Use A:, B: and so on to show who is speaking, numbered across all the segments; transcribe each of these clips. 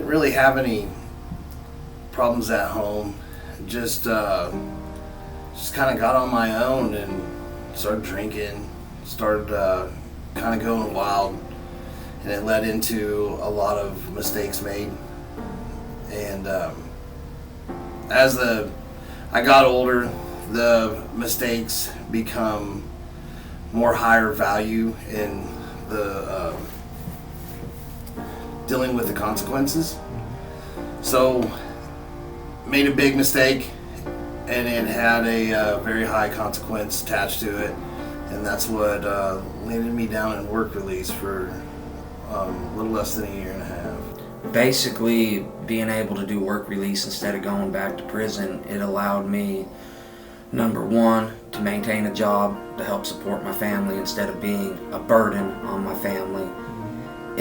A: really have any problems at home. Just kind of got on my own and started drinking, started kind of going wild, and it led into a lot of mistakes made. And as I got older, the mistakes become more higher value in the dealing with the consequences. So made a big mistake, and it had a very high consequence attached to it, and that's what landed me down in work release for a little less than a year and a half.
B: Basically, being able to do work release instead of going back to prison, it allowed me, number one, to maintain a job to help support my family instead of being a burden on my family.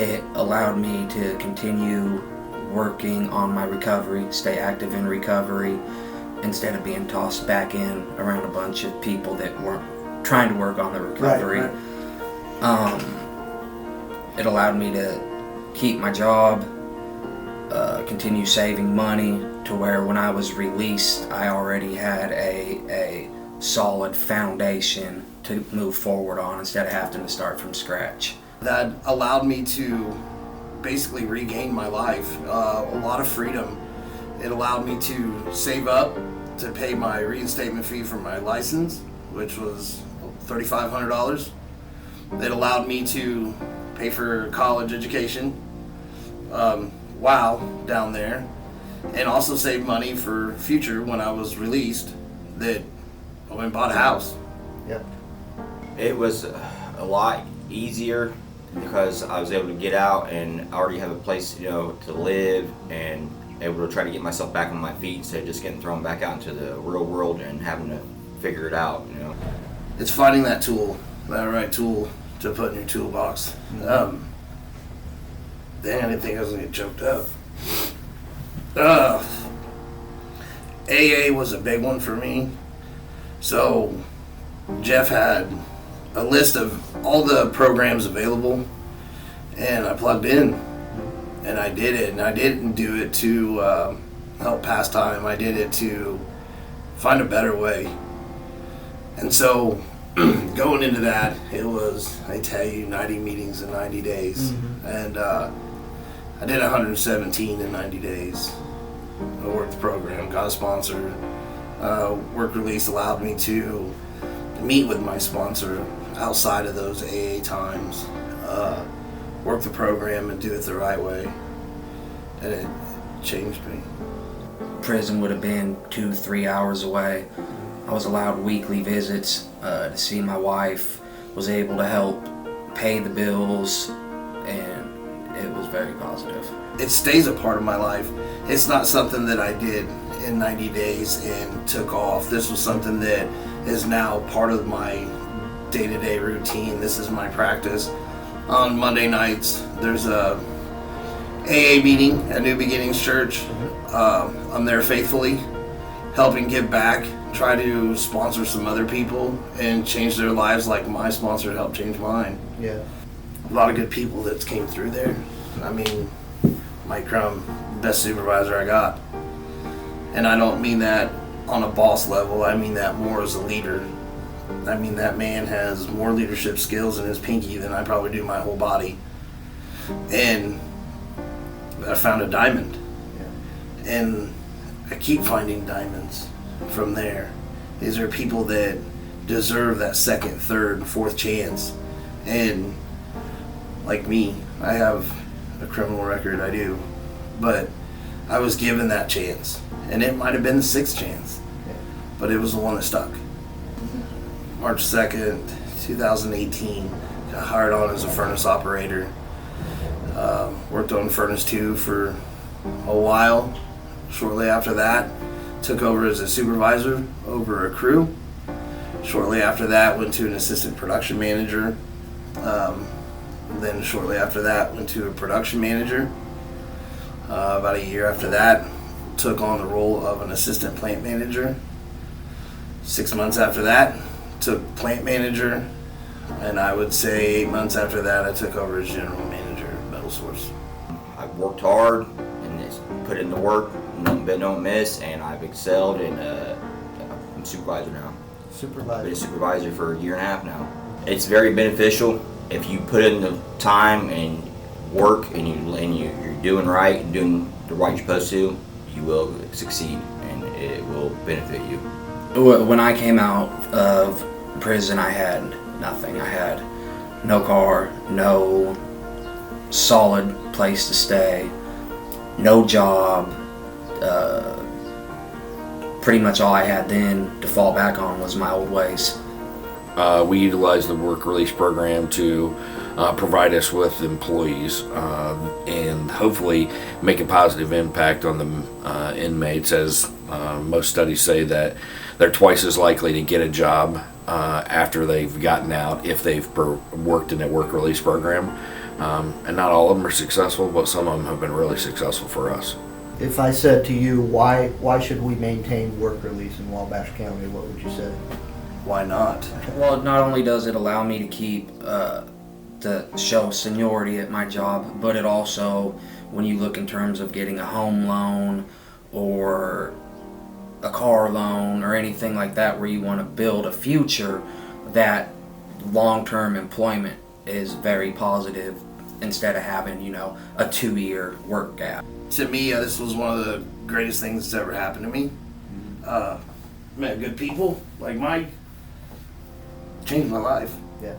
B: It allowed me to continue working on my recovery, stay active in recovery, instead of being tossed back in around a bunch of people that weren't trying to work on the recovery. Right. It allowed me to keep my job, continue saving money, to where when I was released, I already had a solid foundation to move forward on instead of having to start from scratch.
A: That allowed me to basically regain my life, a lot of freedom. It allowed me to save up to pay my reinstatement fee for my license, which was $3,500. It allowed me to pay for college education while down there, and also save money for future when I was released, that I went and bought a house.
C: Yep. It was a lot easier because I was able to get out and I already have a place, to live, and able to try to get myself back on my feet instead of just getting thrown back out into the real world and having to figure it out,
A: It's finding that tool, that right tool to put in your toolbox. Dang, I didn't think I was gonna get choked up. AA was a big one for me. So Jeff had a list of all the programs available, and I plugged in, and I did it. And I didn't do it to help pass time. I did it to find a better way. And so going into that, it was, I tell you, 90 meetings in 90 days. And I did 117 in 90 days. I worked the program, got a sponsor. Work release allowed me to meet with my sponsor outside of those AA times, work the program and do it the right way, and it changed me.
B: Prison would have been 2-3 hours away. I was allowed weekly visits to see my wife, was able to help pay the bills, and it was very positive.
A: It stays a part of my life. It's not something that I did in 90 days and took off. This was something that is now part of my day-to-day routine. This is my practice. On Monday nights, there's a AA meeting at New Beginnings Church. I'm there faithfully, helping give back, try to sponsor some other people and change their lives like my sponsor helped change mine.
C: Yeah.
A: A lot of good people that came through there. I mean, Mike Crum, best supervisor I got. And I don't mean that on a boss level, I mean that more as a leader. I mean, that man has more leadership skills in his pinky than I probably do my whole body. And I found a diamond. Yeah. And I keep finding diamonds from there. These are people that deserve that second, third, fourth chance. And like me, I have a criminal record, I do. But I was given that chance. And it might have been the sixth chance. But it was the one that stuck. March 2nd, 2018, got hired on as a furnace operator. Worked on Furnace 2 for a while. Shortly after that, took over as a supervisor over a crew. Shortly after that, went to an assistant production manager. Then shortly after that, went to a production manager. About a year after that, took on the role of an assistant plant manager. 6 months after that, took plant manager, and I would say 8 months after that, I took over as general manager at Metal Source.
C: I've worked hard, and put in the work, nothing but don't miss, and I've excelled, and I'm supervisor now. I've been a supervisor for a year and a half now. It's very beneficial if you put in the time and work, and you're doing right and doing the right you're supposed to. You will succeed, and it will benefit you.
B: When I came out of prison, I had nothing. I had no car, no solid place to stay, no job. Pretty much all I had then to fall back on was my old ways.
D: We utilize the work release program to provide us with employees and hopefully make a positive impact on the inmates, as most studies say that they're twice as likely to get a job after they've gotten out if they've worked in a work release program. And not all of them are successful, but some of them have been really successful for us.
E: If I said to you, why should we maintain work release in Wabash County, what would you say?
A: Why not?
B: Well, not only does it allow me to keep to show seniority at my job, but it also, when you look in terms of getting a home loan or a car loan or anything like that where you want to build a future, that long-term employment is very positive instead of having, a 2-year work gap.
A: To me, this was one of the greatest things that's ever happened to me. Met good people like Mike. Changed my life.
E: Yeah.